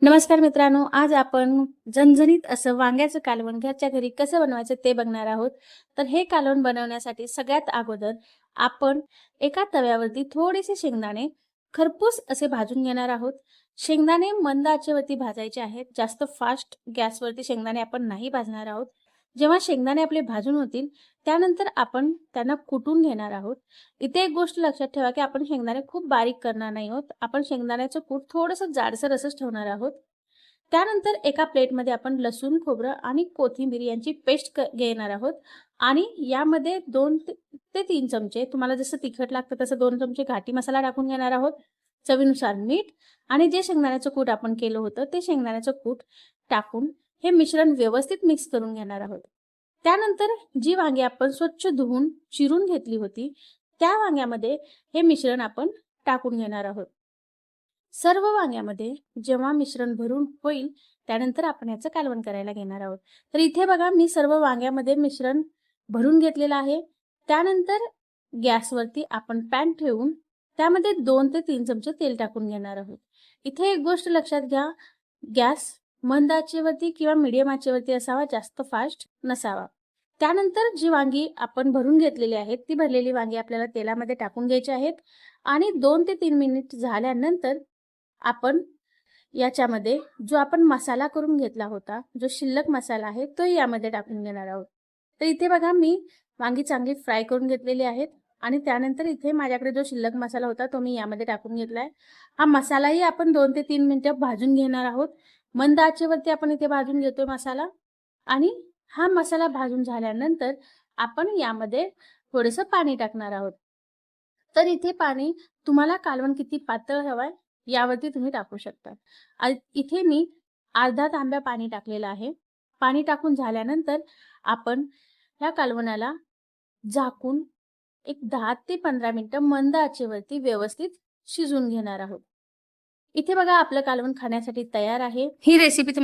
नमस्कार मित्रांनो, आज आपण झणझणीत असं वांग्याचं कालवण घरच्या घरी कसं बनवायचं ते बघणार आहोत. तर हे कालवण बनवण्यासाठी सगळ्यात अगोदर आपण एका तव्यावरती थोडेसे शेंगदाणे खरपूस असे भाजून घेणार आहोत. शेंगदाणे मंद आचेवरती भाजायचे आहेत. जास्त फास्ट गॅसवरती शेंगदाणे आपण नाही भाजणार आहोत. जेव्हा शेंगदाणे आपले भाजून होतील, त्यानंतर आपण त्यांना कुटून घेणार आहोत. इथे एक गोष्ट लक्षात ठेवा, की आपण शेंगदाणे खूप बारीक करणार नाही आहोत. आपण शेंगदाण्याचं कूट थोडंसं जाडसर असंच ठेवणार आहोत. त्यानंतर एका प्लेटमध्ये आपण लसूण, खोबरं आणि कोथिंबीर यांची पेस्ट घेणार आहोत आणि यामध्ये 2 ते 3 चमचे तुम्हाला जसं तिखट लागतं तसं 2 चमचे घाटी मसाला टाकून घेणार आहोत. चवीनुसार मीठ आणि जे शेंगदाण्याचं कूट आपण केलं होतं ते शेंगदाण्याचं कूट टाकून हे मिश्रण व्यवस्थित मिक्स करून घेणार आहोत. त्यानंतर जी वांगी आपण स्वच्छ धुवून चिरून घेतली होती, त्या वांग्यामध्ये हे मिश्रण आपण टाकून घेणार आहोत. सर्व वांग्यामध्ये जेव्हा मिश्रण भरून होईल, त्यानंतर आपण याचं कालवण करायला घेणार आहोत. तर इथे बघा मी सर्व वांग्यामध्ये मिश्रण भरून घेतलेलं आहे. त्यानंतर गॅसवरती आपण पॅन ठेवून त्यामध्ये 2 ते 3 चमचे तेल टाकून घेणार आहोत. इथे एक गोष्ट लक्षात घ्या, गॅस मंद आचेवरती किंवा मीडियम आचेवरती असावा, जास्त फास्ट नसावा. त्यानंतर जी वांगी आपण भरून घेतलेली आहेत, ती भरलेली वांगी आपल्याला तेलामध्ये टाकून घ्यायची आहेत आणि 2 ते 3 मिनिट झाल्यानंतर आपण याच्यामध्ये जो आपण मसाला करून घेतला होता, जो शिल्लक मसाला आहे, तो यामध्ये टाकून घेणार आहोत. तर इथे बघा मी वांगी चांगली फ्राय करून घेतलेली आहेत आणि त्यानंतर इथे माझ्याकडे जो शिल्लक मसाला होता, तो मी यामध्ये टाकून घेतलाय. हा मसालाही आपण 2 ते 3 मिनिटं भाजून घेणार आहोत. मंद आचेवरती आपण इथे भाजून घेतोय मसाला आणि हा मसाला भाजून झाल्यानंतर आपण यामध्ये थोडंसं पाणी टाकणार आहोत. तर इथे पाणी तुम्हाला कालवण किती पातळ हवंय यावरती तुम्ही टाकू शकता. इथे मी अर्धा तांब्या पाणी टाकलेलं आहे. पाणी टाकून झाल्यानंतर आपण ह्या कालवणाला झाकून एक 10 ते 15 मिनिटं मंद आचेवरती व्यवस्थित शिजवून घेणार आहोत. इथे बघा आपलं कालवण खाण्यासाठी तयार आहे. ही रेसिपी